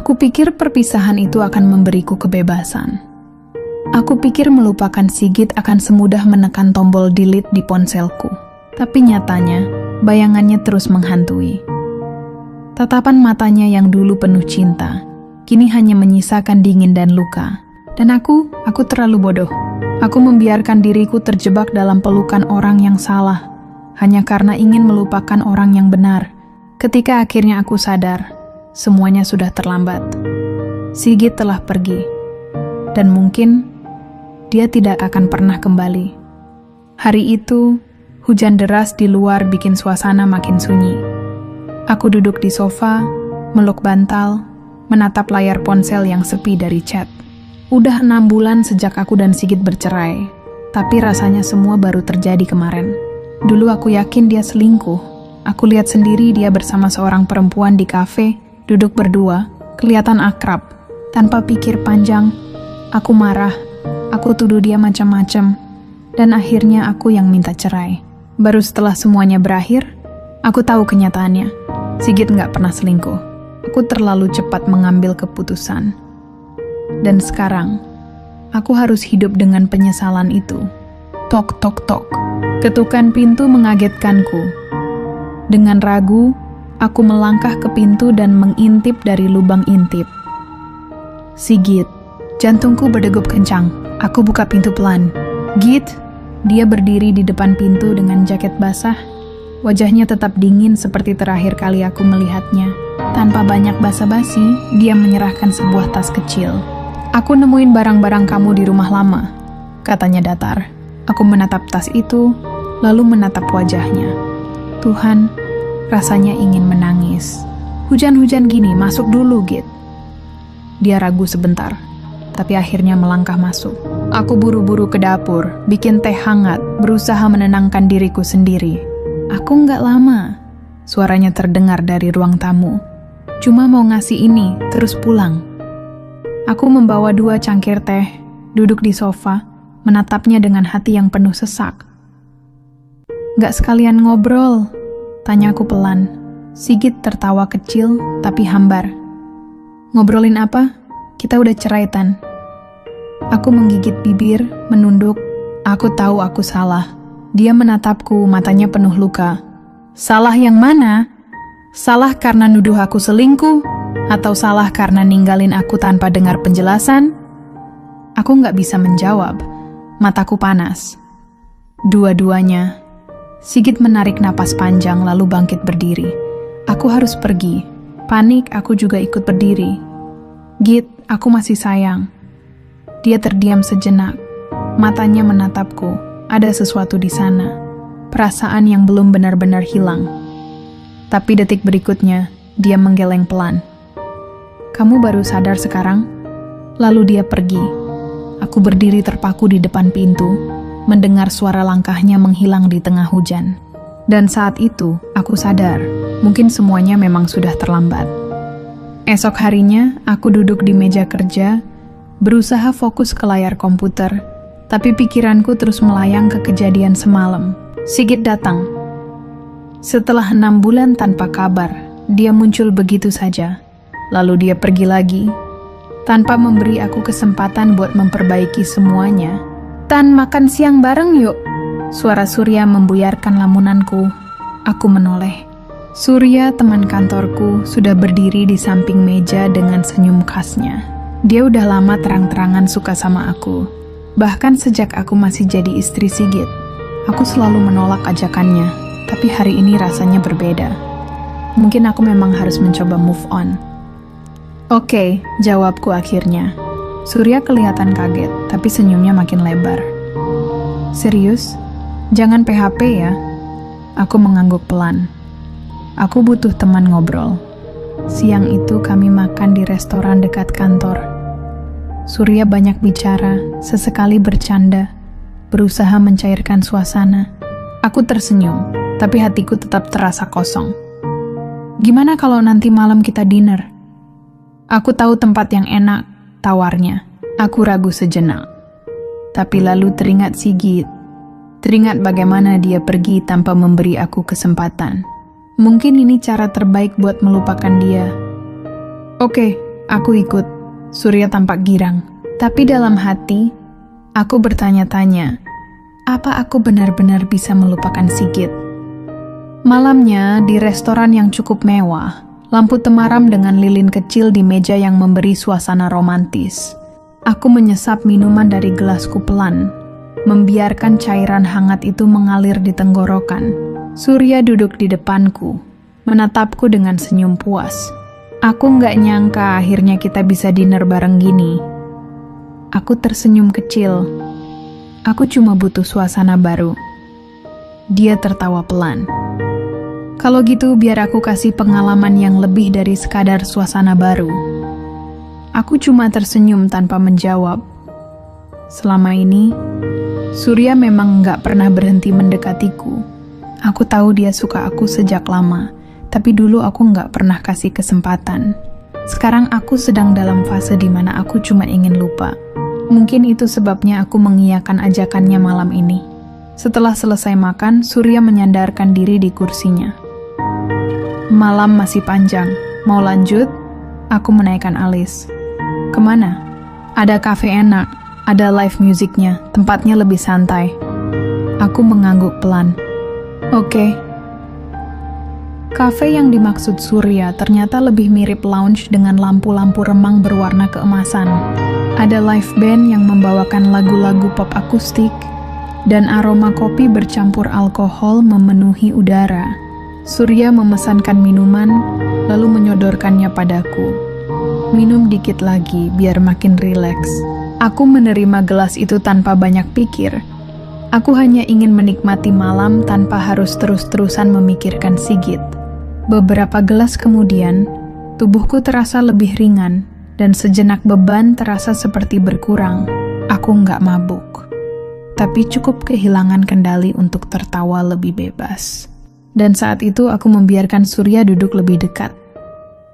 Aku pikir perpisahan itu akan memberiku kebebasan. Aku pikir melupakan Sigit akan semudah menekan tombol delete di ponselku. Tapi nyatanya, bayangannya terus menghantui. Tatapan matanya yang dulu penuh cinta, kini hanya menyisakan dingin dan luka. Dan aku terlalu bodoh. Aku membiarkan diriku terjebak dalam pelukan orang yang salah, hanya karena ingin melupakan orang yang benar. Ketika akhirnya aku sadar, semuanya sudah terlambat. Sigit telah pergi, dan mungkin dia tidak akan pernah kembali. Hari itu, hujan deras di luar bikin suasana makin sunyi. Aku duduk di sofa, meluk bantal, menatap layar ponsel yang sepi dari chat. Udah 6 bulan sejak aku dan Sigit bercerai, tapi rasanya semua baru terjadi kemarin. Dulu aku yakin dia selingkuh. Aku lihat sendiri dia bersama seorang perempuan di kafe, duduk berdua, kelihatan akrab. Tanpa pikir panjang, aku marah, aku tuduh dia macam-macam, dan akhirnya aku yang minta cerai. Baru setelah semuanya berakhir, aku tahu kenyataannya. Sigit nggak pernah selingkuh. Aku terlalu cepat mengambil keputusan. Dan sekarang, aku harus hidup dengan penyesalan itu. Tok, tok, tok. Ketukan pintu mengagetkanku. Dengan ragu, aku melangkah ke pintu dan mengintip dari lubang intip. Sigit, jantungku berdegup kencang. Aku buka pintu pelan. Git, dia berdiri di depan pintu dengan jaket basah. Wajahnya tetap dingin seperti terakhir kali aku melihatnya. Tanpa banyak basa-basi, dia menyerahkan sebuah tas kecil. Aku nemuin barang-barang kamu di rumah lama, katanya datar. Aku menatap tas itu, lalu menatap wajahnya. Tuhan, rasanya ingin menangis. Hujan-hujan gini, masuk dulu, Git. Dia ragu sebentar, tapi akhirnya melangkah masuk. Aku buru-buru ke dapur, bikin teh hangat, berusaha menenangkan diriku sendiri. Aku nggak lama. Suaranya terdengar dari ruang tamu. Cuma mau ngasih ini, terus pulang. Aku membawa 2 cangkir teh, duduk di sofa, menatapnya dengan hati yang penuh sesak. Gak sekalian ngobrol? Tanya aku pelan. Sigit tertawa kecil, tapi hambar. Ngobrolin apa? Kita udah cerai, Tan. Aku menggigit bibir, menunduk. Aku tahu aku salah. Dia menatapku, matanya penuh luka. Salah yang mana? Salah karena nuduh aku selingkuh? Atau salah karena ninggalin aku tanpa dengar penjelasan? Aku nggak bisa menjawab. Mataku panas. Dua-duanya. Sigit menarik napas panjang lalu bangkit berdiri. Aku harus pergi. Panik, aku juga ikut berdiri. Git, aku masih sayang. Dia terdiam sejenak. Matanya menatapku. Ada sesuatu di sana. Perasaan yang belum benar-benar hilang. Tapi detik berikutnya, dia menggeleng pelan. Kamu baru sadar sekarang? Lalu dia pergi. Aku berdiri terpaku di depan pintu, mendengar suara langkahnya menghilang di tengah hujan. Dan saat itu, aku sadar, mungkin semuanya memang sudah terlambat. Esok harinya, aku duduk di meja kerja, berusaha fokus ke layar komputer, tapi pikiranku terus melayang ke kejadian semalam. Sigit datang. Setelah 6 bulan tanpa kabar, dia muncul begitu saja. Lalu dia pergi lagi, tanpa memberi aku kesempatan buat memperbaiki semuanya. Tan, makan siang bareng yuk. Suara Surya membuyarkan lamunanku. Aku menoleh. Surya, teman kantorku, sudah berdiri di samping meja dengan senyum khasnya. Dia udah lama terang-terangan suka sama aku. Bahkan sejak aku masih jadi istri Sigit, aku selalu menolak ajakannya. Tapi hari ini rasanya berbeda. Mungkin aku memang harus mencoba move on. Oke, jawabku akhirnya. Surya kelihatan kaget, tapi senyumnya makin lebar. Serius? Jangan PHP ya? Aku mengangguk pelan. Aku butuh teman ngobrol. Siang itu kami makan di restoran dekat kantor. Surya banyak bicara, sesekali bercanda, berusaha mencairkan suasana. Aku tersenyum, tapi hatiku tetap terasa kosong. Gimana kalau nanti malam kita dinner? Aku tahu tempat yang enak, tawarnya. Aku ragu sejenak. Tapi lalu teringat Sigit. Teringat bagaimana dia pergi tanpa memberi aku kesempatan. Mungkin ini cara terbaik buat melupakan dia. Oke, Aku ikut. Surya tampak girang. Tapi dalam hati, aku bertanya-tanya, apa aku benar-benar bisa melupakan Sigit? Malamnya, di restoran yang cukup mewah, lampu temaram dengan lilin kecil di meja yang memberi suasana romantis. Aku menyesap minuman dari gelasku pelan, membiarkan cairan hangat itu mengalir di tenggorokan. Surya duduk di depanku, menatapku dengan senyum puas. Aku nggak nyangka akhirnya kita bisa dinner bareng gini. Aku tersenyum kecil. Aku cuma butuh suasana baru. Dia tertawa pelan. Kalau gitu biar aku kasih pengalaman yang lebih dari sekadar suasana baru. Aku cuma tersenyum tanpa menjawab. Selama ini, Surya memang nggak pernah berhenti mendekatiku. Aku tahu dia suka aku sejak lama, tapi dulu aku nggak pernah kasih kesempatan. Sekarang aku sedang dalam fase di mana aku cuma ingin lupa. Mungkin itu sebabnya aku mengiyakan ajakannya malam ini. Setelah selesai makan, Surya menyandarkan diri di kursinya. Malam masih panjang. Mau lanjut? Aku menaikkan alis. Kemana? Ada kafe enak. Ada live musiknya. Tempatnya lebih santai. Aku mengangguk pelan. Oke. Kafe yang dimaksud Surya ternyata lebih mirip lounge dengan lampu-lampu remang berwarna keemasan. Ada live band yang membawakan lagu-lagu pop akustik, dan aroma kopi bercampur alkohol memenuhi udara. Surya memesankan minuman, lalu menyodorkannya padaku. Minum dikit lagi, biar makin rileks. Aku menerima gelas itu tanpa banyak pikir. Aku hanya ingin menikmati malam tanpa harus terus-terusan memikirkan Sigit. Beberapa gelas kemudian, tubuhku terasa lebih ringan, dan sejenak beban terasa seperti berkurang. Aku nggak mabuk, tapi cukup kehilangan kendali untuk tertawa lebih bebas. Dan saat itu aku membiarkan Surya duduk lebih dekat.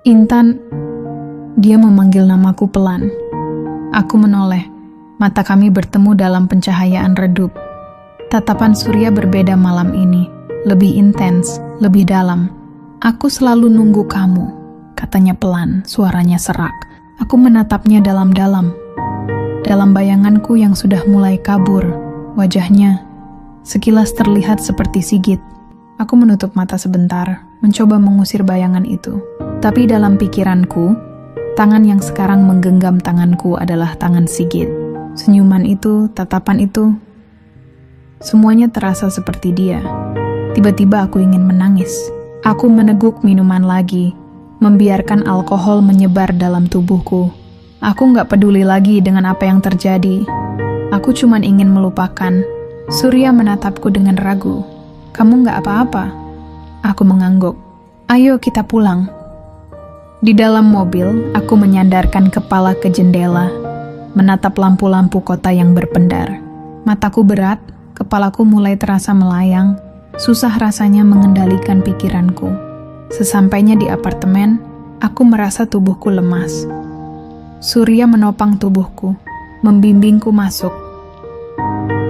Intan, dia memanggil namaku pelan. Aku menoleh, mata kami bertemu dalam pencahayaan redup. Tatapan Surya berbeda malam ini, lebih intens, lebih dalam. Aku selalu nunggu kamu, katanya pelan, suaranya serak. Aku menatapnya dalam-dalam. Dalam bayanganku yang sudah mulai kabur, wajahnya sekilas terlihat seperti Sigit. Aku menutup mata sebentar, mencoba mengusir bayangan itu. Tapi dalam pikiranku, tangan yang sekarang menggenggam tanganku adalah tangan Sigit. Senyuman itu, tatapan itu, semuanya terasa seperti dia. Tiba-tiba aku ingin menangis. Aku meneguk minuman lagi, membiarkan alkohol menyebar dalam tubuhku. Aku nggak peduli lagi dengan apa yang terjadi. Aku cuma ingin melupakan. Surya menatapku dengan ragu. Kamu nggak apa-apa? Aku mengangguk. Ayo kita pulang. Di dalam mobil, aku menyandarkan kepala ke jendela, menatap lampu-lampu kota yang berpendar. Mataku berat, kepalaku mulai terasa melayang, susah rasanya mengendalikan pikiranku. Sesampainya di apartemen, aku merasa tubuhku lemas. Surya menopang tubuhku, membimbingku masuk.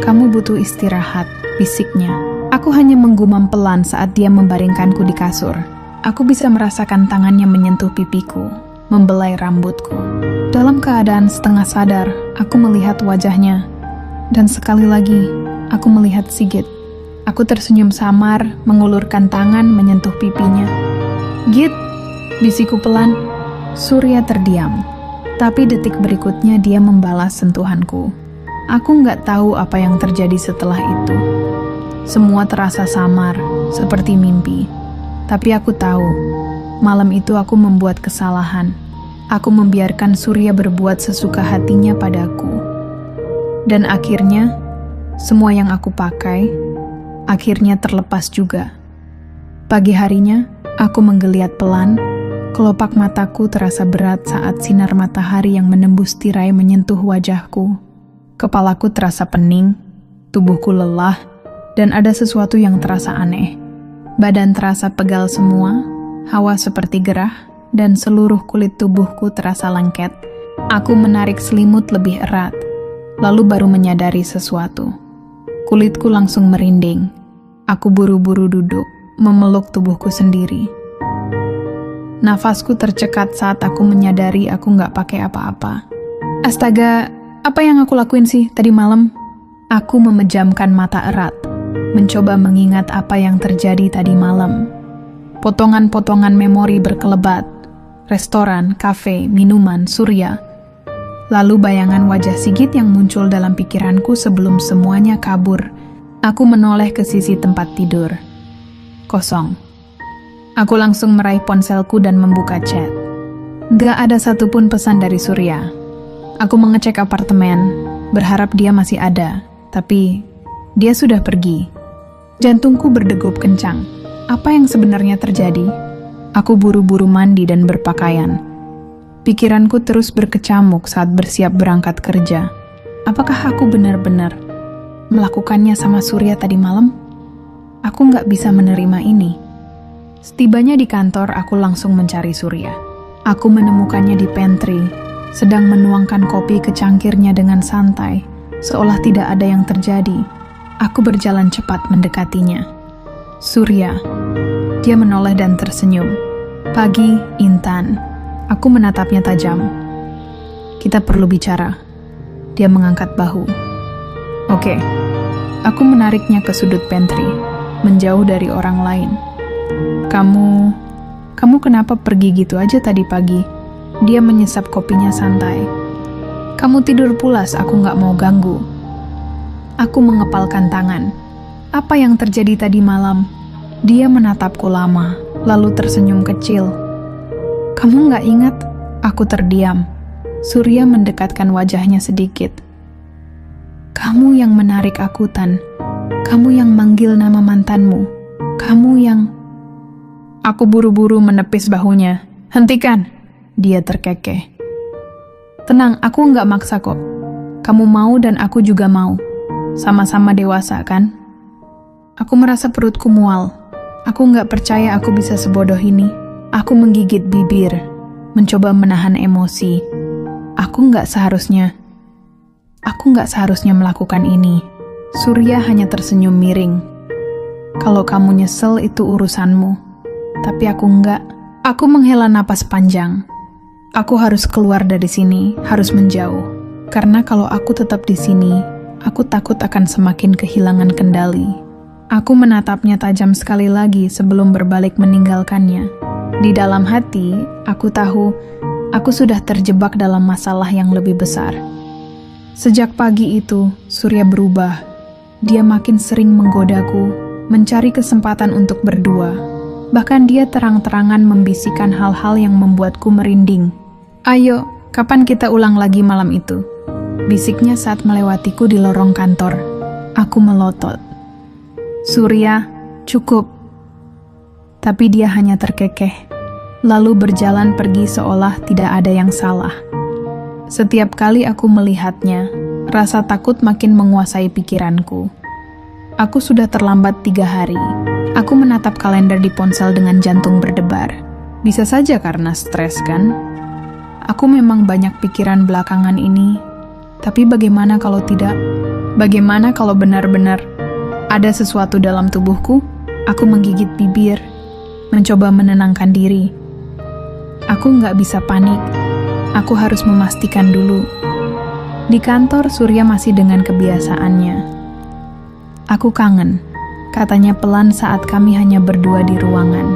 Kamu butuh istirahat, bisiknya. Aku hanya menggumam pelan saat dia membaringkanku di kasur. Aku bisa merasakan tangannya menyentuh pipiku, membelai rambutku. Dalam keadaan setengah sadar, aku melihat wajahnya. Dan sekali lagi, aku melihat Sigit. Aku tersenyum samar, mengulurkan tangan menyentuh pipinya. Git, bisiku pelan. Surya terdiam. Tapi detik berikutnya dia membalas sentuhanku. Aku nggak tahu apa yang terjadi setelah itu. Semua terasa samar, seperti mimpi. Tapi aku tahu, malam itu aku membuat kesalahan. Aku membiarkan Surya berbuat sesuka hatinya padaku. Dan akhirnya, semua yang aku pakai, akhirnya terlepas juga. Pagi harinya, aku menggeliat pelan, kelopak mataku terasa berat saat sinar matahari yang menembus tirai menyentuh wajahku. Kepalaku terasa pening, tubuhku lelah, dan ada sesuatu yang terasa aneh. Badan terasa pegal semua, hawa seperti gerah, dan seluruh kulit tubuhku terasa lengket. Aku menarik selimut lebih erat, lalu baru menyadari sesuatu. Kulitku langsung merinding. Aku buru-buru duduk, memeluk tubuhku sendiri. Nafasku tercekat saat aku menyadari aku nggak pakai apa-apa. Astaga, apa yang aku lakuin sih tadi malam? Aku memejamkan mata erat, mencoba mengingat apa yang terjadi tadi malam. Potongan-potongan memori berkelebat. Restoran, kafe, minuman, Surya. Lalu bayangan wajah Sigit yang muncul dalam pikiranku sebelum semuanya kabur. Aku menoleh ke sisi tempat tidur. Kosong. Aku langsung meraih ponselku dan membuka chat. Gak ada satupun pesan dari Surya. Aku mengecek apartemen, berharap dia masih ada, tapi dia sudah pergi. Jantungku berdegup kencang. Apa yang sebenarnya terjadi? Aku buru-buru mandi dan berpakaian. Pikiranku terus berkecamuk saat bersiap berangkat kerja. Apakah aku benar-benar melakukannya sama Surya tadi malam? Aku nggak bisa menerima ini. Setibanya di kantor, aku langsung mencari Surya. Aku menemukannya di pantry, sedang menuangkan kopi ke cangkirnya dengan santai, seolah tidak ada yang terjadi. Aku berjalan cepat mendekatinya. Surya. Dia menoleh dan tersenyum. Pagi, Intan. Aku menatapnya tajam. Kita perlu bicara. Dia mengangkat bahu. Oke. Aku menariknya ke sudut pantry, menjauh dari orang lain. Kamu kenapa pergi gitu aja tadi pagi? Dia menyesap kopinya santai. Kamu tidur pulas, aku nggak mau ganggu. Aku mengepalkan tangan. Apa yang terjadi tadi malam? Dia menatapku lama, lalu tersenyum kecil. Kamu nggak ingat? Aku terdiam. Surya mendekatkan wajahnya sedikit. Kamu yang menarik aku, Tan. Kamu yang manggil nama mantanmu. Kamu yang... Aku buru-buru menepis bahunya. Hentikan! Dia terkekeh. Tenang, aku nggak maksa kok. Kamu mau dan aku juga mau. Sama-sama dewasa, kan? Aku merasa perutku mual. Aku nggak percaya aku bisa sebodoh ini. Aku menggigit bibir, mencoba menahan emosi. Aku nggak seharusnya melakukan ini. Surya hanya tersenyum miring. Kalau kamu nyesel itu urusanmu. Tapi aku enggak. Aku menghela napas panjang. Aku harus keluar dari sini, harus menjauh. Karena kalau aku tetap di sini, aku takut akan semakin kehilangan kendali. Aku menatapnya tajam sekali lagi sebelum berbalik meninggalkannya. Di dalam hati, aku tahu aku sudah terjebak dalam masalah yang lebih besar. Sejak pagi itu, Surya berubah. Dia makin sering menggodaku, mencari kesempatan untuk berdua. Bahkan dia terang-terangan membisikkan hal-hal yang membuatku merinding. Ayo, kapan kita ulang lagi malam itu? Bisiknya saat melewatiku di lorong kantor. Aku melotot. Surya, cukup. Tapi dia hanya terkekeh, lalu berjalan pergi seolah tidak ada yang salah. Setiap kali aku melihatnya, rasa takut makin menguasai pikiranku. Aku sudah terlambat 3 hari. Aku menatap kalender di ponsel dengan jantung berdebar. Bisa saja karena stres, kan? Aku memang banyak pikiran belakangan ini. Tapi bagaimana kalau tidak? Bagaimana kalau benar-benar ada sesuatu dalam tubuhku? Aku menggigit bibir, mencoba menenangkan diri. Aku nggak bisa panik. Aku harus memastikan dulu. Di kantor, Surya masih dengan kebiasaannya. Aku kangen, katanya pelan saat kami hanya berdua di ruangan.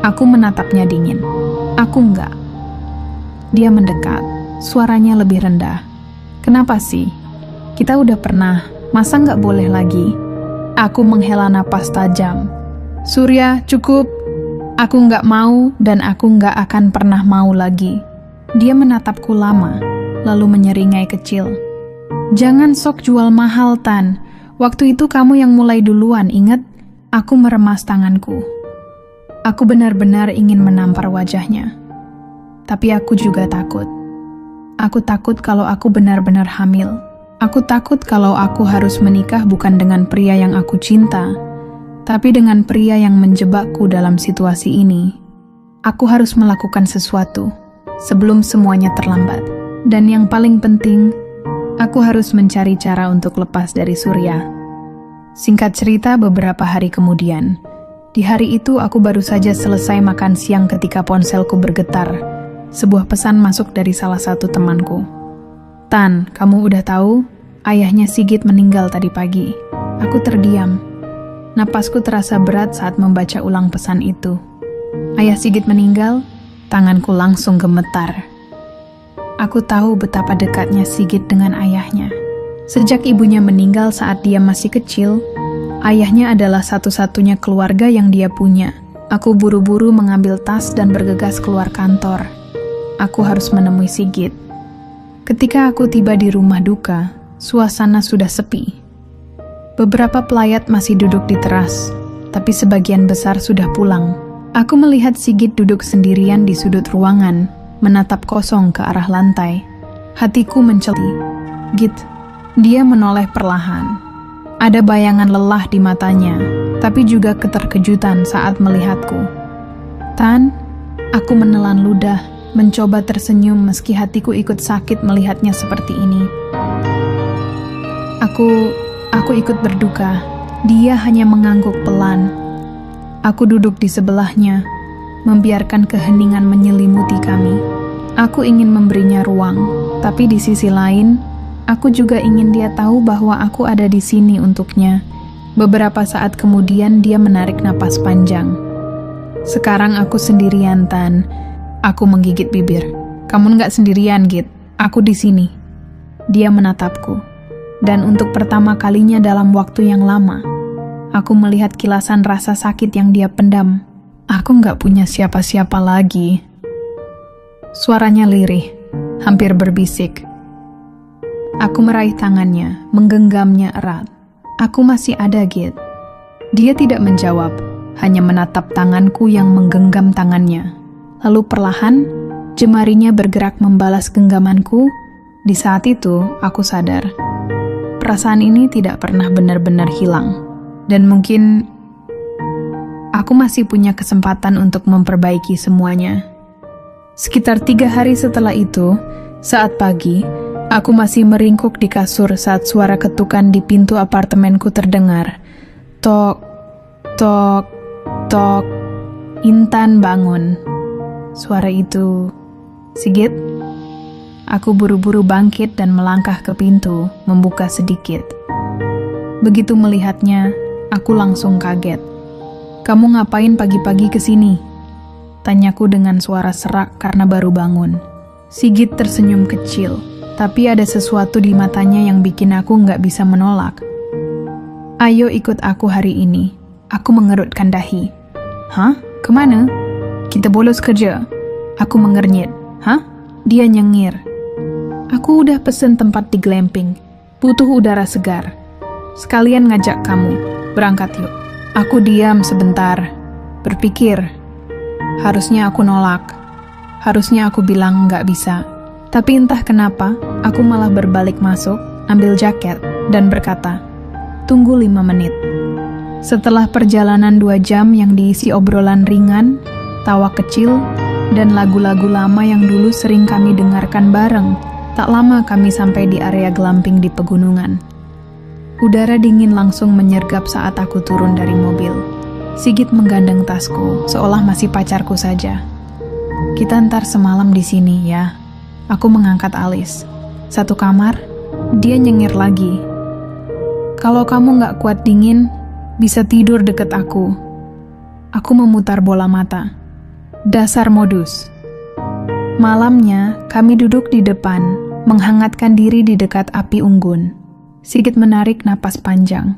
Aku menatapnya dingin. Aku enggak. Dia mendekat, suaranya lebih rendah. Kenapa sih? Kita udah pernah, masa nggak boleh lagi? Aku menghela napas tajam. Surya, cukup. Aku nggak mau dan aku nggak akan pernah mau lagi. Dia menatapku lama, lalu menyeringai kecil. Jangan sok jual mahal, Tan. Waktu itu kamu yang mulai duluan, ingat? Aku meremas tanganku. Aku benar-benar ingin menampar wajahnya. Tapi aku juga takut. Aku takut kalau aku benar-benar hamil. Aku takut kalau aku harus menikah bukan dengan pria yang aku cinta, tapi dengan pria yang menjebakku dalam situasi ini. Aku harus melakukan sesuatu sebelum semuanya terlambat. Dan yang paling penting, aku harus mencari cara untuk lepas dari Surya. Singkat cerita, beberapa hari kemudian, Di hari itu aku baru saja selesai makan siang ketika ponselku bergetar. Sebuah pesan masuk dari salah satu temanku. "Tan, kamu udah tahu? Ayahnya Sigit meninggal tadi pagi." Aku terdiam. Napasku terasa berat saat membaca ulang pesan itu. Ayah Sigit meninggal, tanganku langsung gemetar. Aku tahu betapa dekatnya Sigit dengan ayahnya. Sejak ibunya meninggal saat dia masih kecil, ayahnya adalah satu-satunya keluarga yang dia punya. Aku buru-buru mengambil tas dan bergegas keluar kantor. Aku harus menemui Sigit. Ketika aku tiba di rumah duka, suasana sudah sepi. Beberapa pelayat masih duduk di teras, tapi sebagian besar sudah pulang. Aku melihat Sigit duduk sendirian di sudut ruangan, menatap kosong ke arah lantai. Hatiku menceli. "Git." Dia menoleh perlahan. Ada bayangan lelah di matanya, tapi juga keterkejutan saat melihatku. "Tan," aku menelan ludah, mencoba tersenyum meski hatiku ikut sakit melihatnya seperti ini. Aku ikut berduka. Dia hanya mengangguk pelan. Aku duduk di sebelahnya, membiarkan keheningan menyelimuti kami. Aku ingin memberinya ruang, tapi di sisi lain, aku juga ingin dia tahu bahwa aku ada di sini untuknya. Beberapa saat kemudian dia menarik napas panjang. "Sekarang aku sendirian, Tan." Aku menggigit bibir. "Kamu nggak sendirian, Git. Aku di sini." Dia menatapku. Dan untuk pertama kalinya dalam waktu yang lama, aku melihat kilasan rasa sakit yang dia pendam. Aku nggak punya siapa-siapa lagi. Suaranya lirih, hampir berbisik. Aku meraih tangannya, menggenggamnya erat. "Aku masih ada, Git." Dia tidak menjawab, hanya menatap tanganku yang menggenggam tangannya. Lalu perlahan, jemarinya bergerak membalas genggamanku. Di saat itu, aku sadar. Perasaan ini tidak pernah benar-benar hilang. Dan mungkin aku masih punya kesempatan untuk memperbaiki semuanya. Sekitar 3 hari setelah itu, saat pagi, aku masih meringkuk di kasur saat suara ketukan di pintu apartemenku terdengar. Tok, tok, tok. Intan bangun. Suara itu, "Sigit?" Aku buru-buru bangkit dan melangkah ke pintu, membuka sedikit. Begitu melihatnya, aku langsung kaget. "Kamu ngapain pagi-pagi ke sini?" Tanyaku dengan suara serak karena baru bangun. Sigit tersenyum kecil, tapi ada sesuatu di matanya yang bikin aku nggak bisa menolak. "Ayo ikut aku hari ini." Aku mengerutkan dahi. "Hah? Kemana?" "Kita bolos kerja." Aku mengernyit. "Hah?" Dia nyengir. "Aku udah pesen tempat di glamping. Butuh udara segar. Sekalian ngajak kamu. Berangkat yuk." Aku diam sebentar. Berpikir. Harusnya aku nolak. Harusnya aku bilang nggak bisa. Tapi entah kenapa, aku malah berbalik masuk, ambil jaket, dan berkata, "Tunggu 5 menit." Setelah perjalanan 2 jam yang diisi obrolan ringan, tawa kecil, dan lagu-lagu lama yang dulu sering kami dengarkan bareng, tak lama kami sampai di area glamping di pegunungan. Udara dingin langsung menyergap saat aku turun dari mobil. Sigit menggandeng tasku, seolah masih pacarku saja. "Kita ntar semalam di sini ya." Aku mengangkat alis. "Satu kamar?" Dia nyengir lagi. "Kalau kamu nggak kuat dingin, bisa tidur deket aku." Aku memutar bola mata. Dasar modus. Malamnya, kami duduk di depan, menghangatkan diri di dekat api unggun. Sigit menarik napas panjang.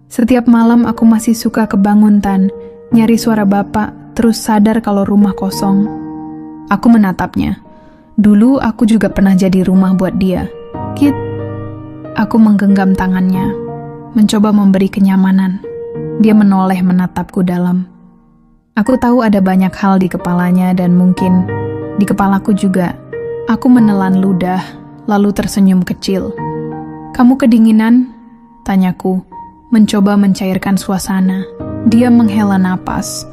"Setiap malam aku masih suka kebangun, Tan, nyari suara bapak, terus sadar kalau rumah kosong." Aku menatapnya. Dulu aku juga pernah jadi rumah buat dia. "Git." Aku menggenggam tangannya, mencoba memberi kenyamanan. Dia menoleh menatapku dalam. Aku tahu ada banyak hal di kepalanya dan mungkin di kepalaku juga. Aku menelan ludah, lalu tersenyum kecil. "Kamu kedinginan?" tanyaku, mencoba mencairkan suasana. Dia menghela napas,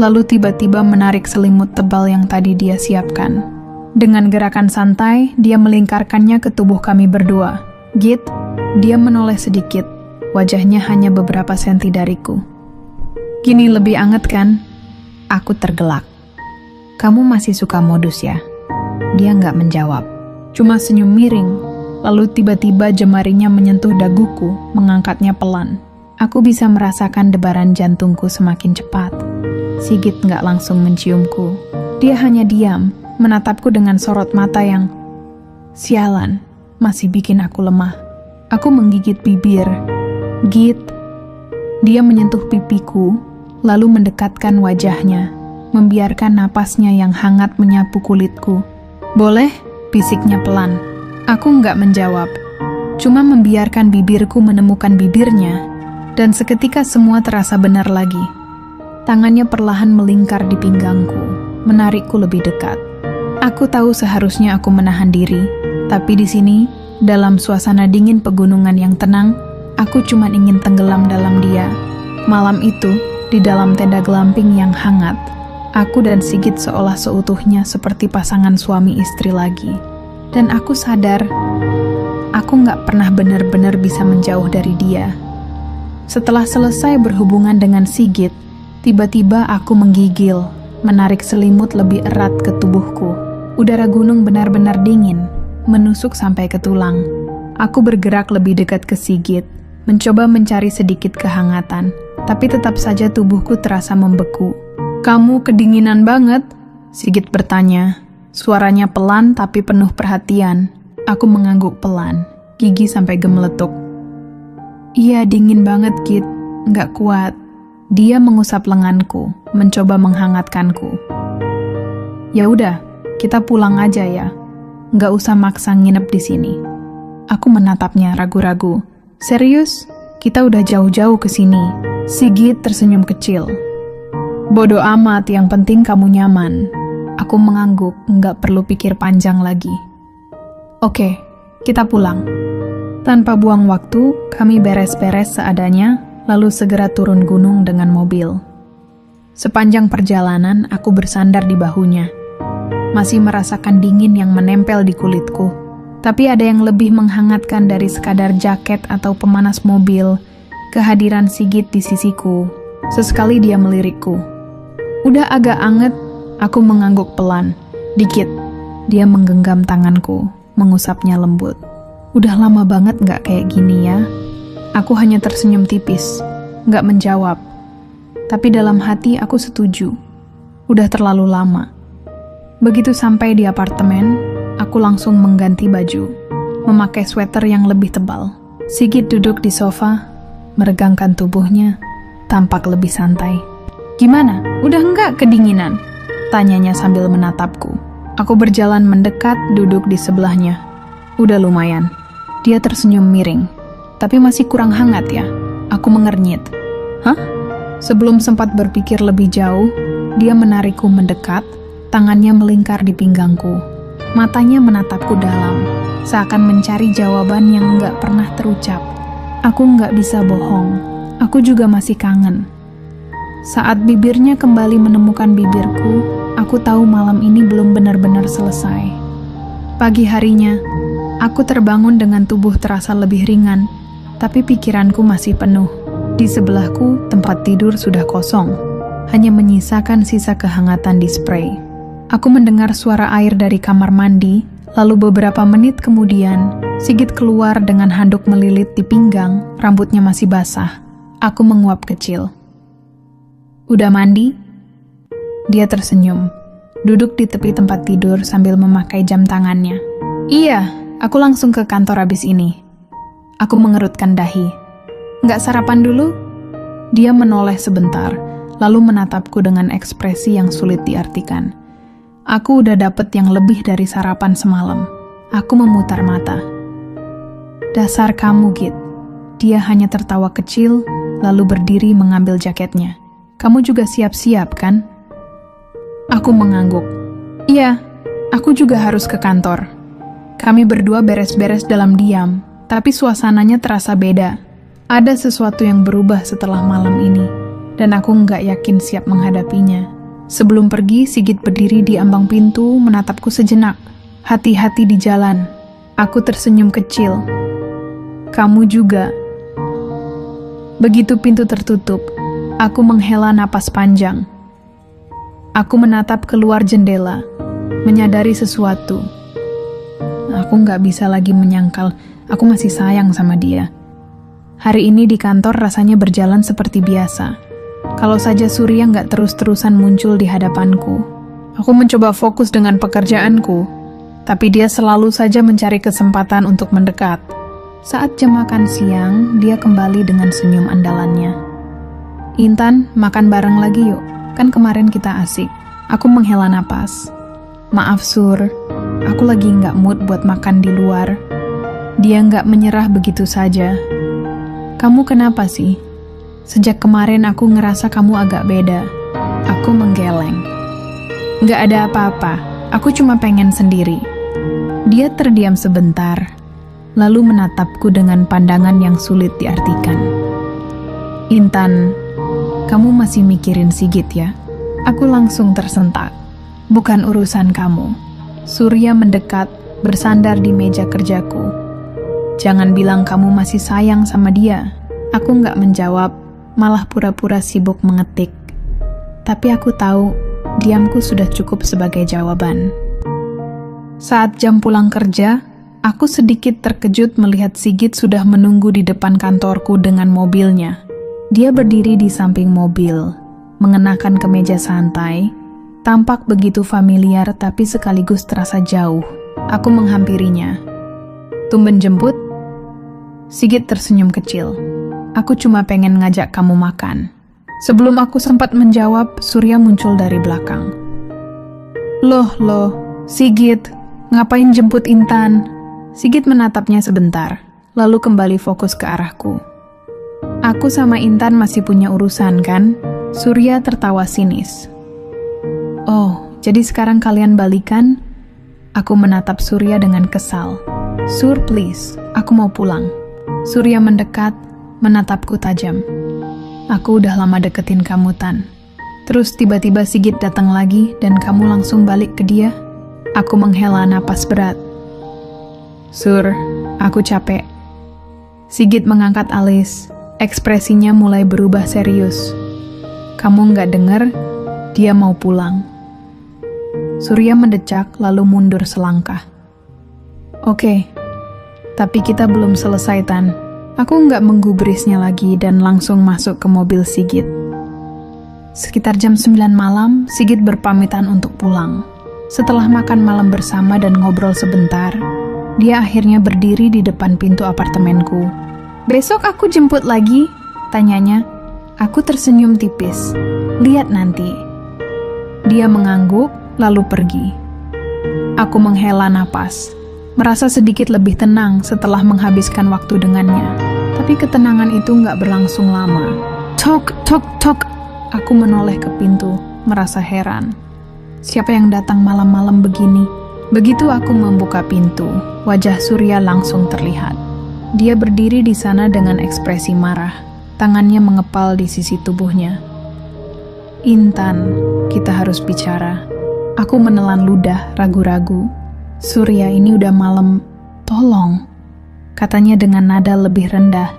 lalu tiba-tiba menarik selimut tebal yang tadi dia siapkan. Dengan gerakan santai, dia melingkarkannya ke tubuh kami berdua. "Git." Dia menoleh sedikit, wajahnya hanya beberapa senti dariku. Gini lebih anget kan? Aku tergelak. Kamu masih suka modus ya? Dia nggak menjawab. Cuma senyum miring. Lalu tiba-tiba jemarinya menyentuh daguku, mengangkatnya pelan. Aku bisa merasakan debaran jantungku semakin cepat. Sigit nggak langsung menciumku. Dia hanya diam, menatapku dengan sorot mata yang sialan, masih bikin aku lemah. Aku menggigit bibir. Git. Dia menyentuh pipiku, lalu mendekatkan wajahnya, membiarkan napasnya yang hangat menyapu kulitku. Boleh? Bisiknya pelan. Aku nggak menjawab, cuma membiarkan bibirku menemukan bibirnya, dan seketika semua terasa benar lagi. Tangannya perlahan melingkar di pinggangku, menarikku lebih dekat. Aku tahu seharusnya aku menahan diri, tapi di sini, dalam suasana dingin pegunungan yang tenang, aku cuma ingin tenggelam dalam dia. Malam itu, di dalam tenda glamping yang hangat, aku dan Sigit seolah seutuhnya seperti pasangan suami istri lagi. Dan aku sadar, aku nggak pernah benar-benar bisa menjauh dari dia. Setelah selesai berhubungan dengan Sigit, tiba-tiba aku menggigil, menarik selimut lebih erat ke tubuhku. Udara gunung benar-benar dingin, menusuk sampai ke tulang. Aku bergerak lebih dekat ke Sigit, mencoba mencari sedikit kehangatan, tapi tetap saja tubuhku terasa membeku. "Kamu kedinginan banget?" Sigit bertanya. Suaranya pelan tapi penuh perhatian. Aku mengangguk pelan, gigi sampai gemeletuk. "Iya, dingin banget, Git. Nggak kuat." Dia mengusap lenganku, mencoba menghangatkanku. "Ya udah, kita pulang aja ya. Nggak usah maksa nginep di sini." Aku menatapnya ragu-ragu. "Serius? Kita udah jauh-jauh ke sini." Sigit tersenyum kecil. "Bodoh amat, yang penting kamu nyaman." Aku mengangguk, nggak perlu pikir panjang lagi. "Oke, kita pulang." Tanpa buang waktu, kami beres-beres seadanya, lalu segera turun gunung dengan mobil. Sepanjang perjalanan, aku bersandar di bahunya. Masih merasakan dingin yang menempel di kulitku. Tapi ada yang lebih menghangatkan dari sekadar jaket atau pemanas mobil, kehadiran Sigit di sisiku. Sesekali dia melirikku. "Udah agak anget." Aku mengangguk pelan. "Dikit." Dia menggenggam tanganku, mengusapnya lembut. "Udah lama banget nggak kayak gini ya." Aku hanya tersenyum tipis, nggak menjawab. Tapi dalam hati aku setuju. Udah terlalu lama. Begitu sampai di apartemen, aku langsung mengganti baju, memakai sweater yang lebih tebal. Sigit duduk di sofa, meregangkan tubuhnya, tampak lebih santai. "Gimana? Udah nggak kedinginan?" Tanyanya sambil menatapku. Aku berjalan mendekat, duduk di sebelahnya. "Udah lumayan." Dia tersenyum miring. "Tapi masih kurang hangat ya?" Aku mengernyit. "Hah?" Sebelum sempat berpikir lebih jauh, dia menarikku mendekat, tangannya melingkar di pinggangku. Matanya menatapku dalam, seakan mencari jawaban yang nggak pernah terucap. Aku nggak bisa bohong. Aku juga masih kangen. Saat bibirnya kembali menemukan bibirku, aku tahu malam ini belum benar-benar selesai. Pagi harinya, aku terbangun dengan tubuh terasa lebih ringan, tapi pikiranku masih penuh. Di sebelahku, tempat tidur sudah kosong, hanya menyisakan sisa kehangatan di spray. Aku mendengar suara air dari kamar mandi, lalu beberapa menit kemudian, Sigit keluar dengan handuk melilit di pinggang, rambutnya masih basah. Aku menguap kecil. "Udah mandi?" Dia tersenyum, duduk di tepi tempat tidur sambil memakai jam tangannya. "Iya, aku langsung ke kantor abis ini." Aku mengerutkan dahi. "Nggak sarapan dulu?" Dia menoleh sebentar, lalu menatapku dengan ekspresi yang sulit diartikan. Aku udah dapet yang lebih dari sarapan semalam. Aku memutar mata. "Dasar kamu, Git." Dia hanya tertawa kecil, lalu berdiri mengambil jaketnya. "Kamu juga siap-siap, kan?" Aku mengangguk. "Iya, aku juga harus ke kantor." Kami berdua beres-beres dalam diam, tapi suasananya terasa beda. Ada sesuatu yang berubah setelah malam ini, dan aku nggak yakin siap menghadapinya. Sebelum pergi, Sigit berdiri di ambang pintu, menatapku sejenak. "Hati-hati di jalan." Aku tersenyum kecil. "Kamu juga." Begitu pintu tertutup, Aku menghela napas panjang. Aku menatap keluar jendela, menyadari sesuatu. Aku nggak bisa lagi menyangkal, aku masih sayang sama dia. Hari ini di kantor rasanya berjalan seperti biasa. Kalau saja Surya nggak terus-terusan muncul di hadapanku. Aku mencoba fokus dengan pekerjaanku, tapi dia selalu saja mencari kesempatan untuk mendekat. Saat jam makan siang, dia kembali dengan senyum andalannya. Intan, makan bareng lagi yuk. Kan kemarin kita asik. Aku menghela napas. Maaf Sur, aku lagi nggak mood buat makan di luar. Dia nggak menyerah begitu saja. Kamu kenapa sih? Sejak kemarin aku ngerasa kamu agak beda. Aku menggeleng. Nggak ada apa-apa, aku cuma pengen sendiri. Dia terdiam sebentar, lalu menatapku dengan pandangan yang sulit diartikan. Intan, kamu masih mikirin Sigit ya? Aku langsung tersentak. Bukan urusan kamu. Surya mendekat, bersandar di meja kerjaku. Jangan bilang kamu masih sayang sama dia. Aku nggak menjawab, malah pura-pura sibuk mengetik. Tapi aku tahu, diamku sudah cukup sebagai jawaban. Saat jam pulang kerja, aku sedikit terkejut melihat Sigit sudah menunggu di depan kantorku dengan mobilnya. Dia berdiri di samping mobil, mengenakan kemeja santai, tampak begitu familiar tapi sekaligus terasa jauh. Aku menghampirinya. Tumben jemput? Sigit tersenyum kecil. Aku cuma pengen ngajak kamu makan. Sebelum aku sempat menjawab, Surya muncul dari belakang. Loh, Sigit, ngapain jemput Intan? Sigit menatapnya sebentar, lalu kembali fokus ke arahku. Aku sama Intan masih punya urusan kan? Surya tertawa sinis. Oh, jadi sekarang kalian balikan? Aku menatap Surya dengan kesal. Sur, please, aku mau pulang. Surya mendekat, menatapku tajam. Aku udah lama deketin kamu, Tan. Terus tiba-tiba Sigit datang lagi dan kamu langsung balik ke dia? Aku menghela napas berat. Sur, aku capek. Sigit mengangkat alis. Ekspresinya mulai berubah serius. Kamu nggak dengar? Dia mau pulang. Surya mendecak lalu mundur selangkah. Oke, tapi kita belum selesai, Tan. Aku nggak menggubrisnya lagi dan langsung masuk ke mobil Sigit. Sekitar jam 9 malam, Sigit berpamitan untuk pulang. Setelah makan malam bersama dan ngobrol sebentar, dia akhirnya berdiri di depan pintu apartemenku. Besok aku jemput lagi, tanyanya. Aku tersenyum tipis. Lihat nanti. Dia mengangguk, lalu pergi. Aku menghela napas, merasa sedikit lebih tenang setelah menghabiskan waktu dengannya. Tapi ketenangan itu nggak berlangsung lama. Tok, tok, tok. Aku menoleh ke pintu, merasa heran. Siapa yang datang malam-malam begini? Begitu aku membuka pintu, wajah Surya langsung terlihat. Dia berdiri di sana dengan ekspresi marah, tangannya mengepal di sisi tubuhnya. Intan, kita harus bicara. Aku menelan ludah, ragu-ragu. Surya, ini udah malam, tolong. Katanya dengan nada lebih rendah,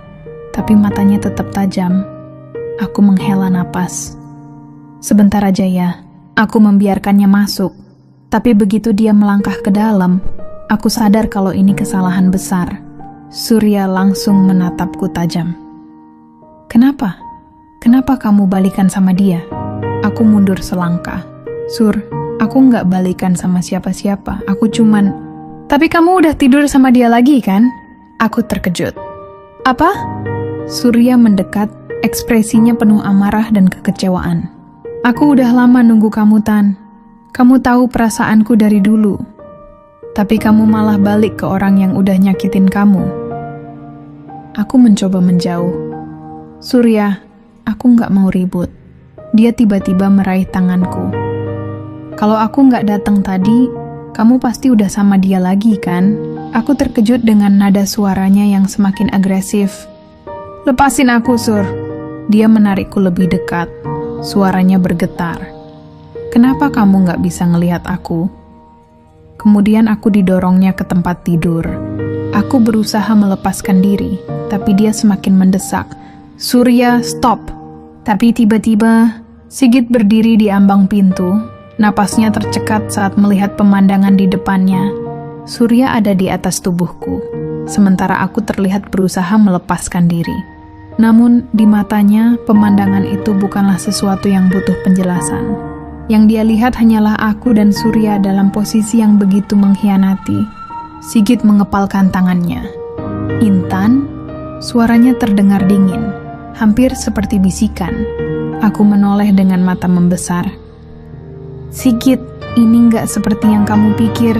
tapi matanya tetap tajam. Aku menghela napas. Sebentar aja ya, aku membiarkannya masuk. Tapi begitu dia melangkah ke dalam, aku sadar kalau ini kesalahan besar. Surya langsung menatapku tajam. Kenapa? Kenapa kamu balikan sama dia? Aku mundur selangkah. Sur, aku nggak balikan sama siapa-siapa. Aku cuman... Tapi kamu udah tidur sama dia lagi kan? Aku terkejut. Apa? Surya mendekat, ekspresinya penuh amarah dan kekecewaan. Aku udah lama nunggu kamu, Tan. Kamu tahu perasaanku dari dulu. Tapi kamu malah balik ke orang yang udah nyakitin kamu. Aku mencoba menjauh. Surya, aku nggak mau ribut. Dia tiba-tiba meraih tanganku. Kalau aku nggak datang tadi, kamu pasti udah sama dia lagi kan? Aku terkejut dengan nada suaranya yang semakin agresif. Lepasin aku, Sur. Dia menarikku lebih dekat. Suaranya bergetar. Kenapa kamu nggak bisa ngelihat aku? Kemudian aku didorongnya ke tempat tidur. Aku berusaha melepaskan diri, tapi dia semakin mendesak. Surya, stop. Tapi tiba-tiba, Sigit berdiri di ambang pintu, napasnya tercekat saat melihat pemandangan di depannya. Surya ada di atas tubuhku, sementara aku terlihat berusaha melepaskan diri. Namun, di matanya, pemandangan itu bukanlah sesuatu yang butuh penjelasan. Yang dia lihat hanyalah aku dan Surya dalam posisi yang begitu mengkhianati. Sigit mengepalkan tangannya. "Intan?" Suaranya terdengar dingin, hampir seperti bisikan. Aku menoleh dengan mata membesar. "Sigit, ini nggak seperti yang kamu pikir."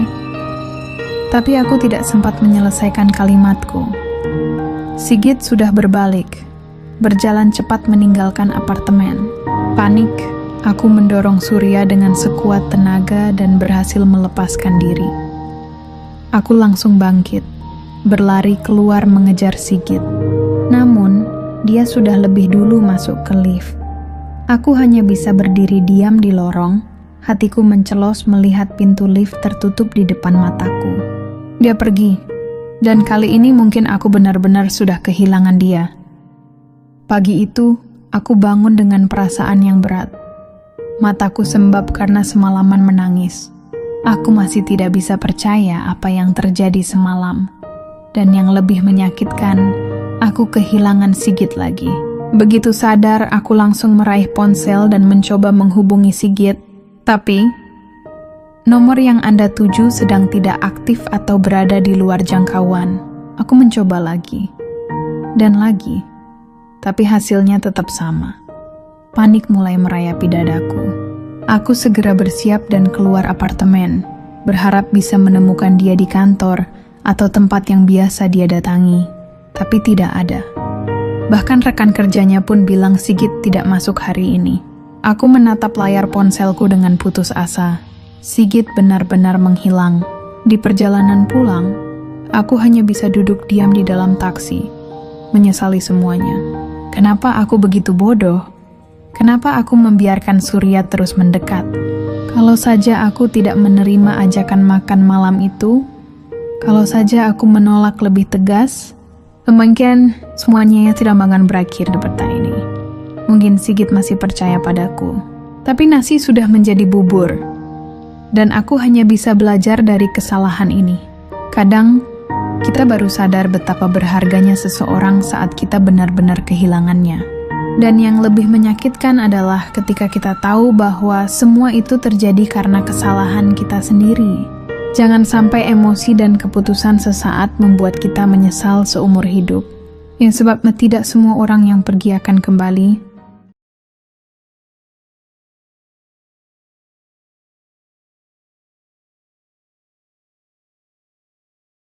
Tapi aku tidak sempat menyelesaikan kalimatku. Sigit sudah berbalik, berjalan cepat meninggalkan apartemen. Panik, aku mendorong Surya dengan sekuat tenaga dan berhasil melepaskan diri. Aku langsung bangkit, berlari keluar mengejar Sigit. Namun, dia sudah lebih dulu masuk ke lift. Aku hanya bisa berdiri diam di lorong, hatiku mencelos melihat pintu lift tertutup di depan mataku. Dia pergi, dan kali ini mungkin aku benar-benar sudah kehilangan dia. Pagi itu, aku bangun dengan perasaan yang berat. Mataku sembab karena semalaman menangis. Aku masih tidak bisa percaya apa yang terjadi semalam. Dan yang lebih menyakitkan, aku kehilangan Sigit lagi. Begitu sadar, aku langsung meraih ponsel dan mencoba menghubungi Sigit. Tapi, nomor yang Anda tuju sedang tidak aktif atau berada di luar jangkauan. Aku mencoba lagi. Dan lagi. Tapi hasilnya tetap sama. Panik mulai merayapi dadaku. Aku segera bersiap dan keluar apartemen, berharap bisa menemukan dia di kantor atau tempat yang biasa dia datangi, tapi tidak ada. Bahkan rekan kerjanya pun bilang Sigit tidak masuk hari ini. Aku menatap layar ponselku dengan putus asa. Sigit benar-benar menghilang. Di perjalanan pulang, aku hanya bisa duduk diam di dalam taksi, menyesali semuanya. Kenapa aku begitu bodoh? Kenapa aku membiarkan Surya terus mendekat? Kalau saja aku tidak menerima ajakan makan malam itu, kalau saja aku menolak lebih tegas, mungkin semuanya tidak akan berakhir seperti ini. Mungkin Sigit masih percaya padaku. Tapi nasi sudah menjadi bubur. Dan aku hanya bisa belajar dari kesalahan ini. Kadang, kita baru sadar betapa berharganya seseorang saat kita benar-benar kehilangannya. Dan yang lebih menyakitkan adalah ketika kita tahu bahwa semua itu terjadi karena kesalahan kita sendiri. Jangan sampai emosi dan keputusan sesaat membuat kita menyesal seumur hidup. Yang sebabnya tidak semua orang yang pergi akan kembali,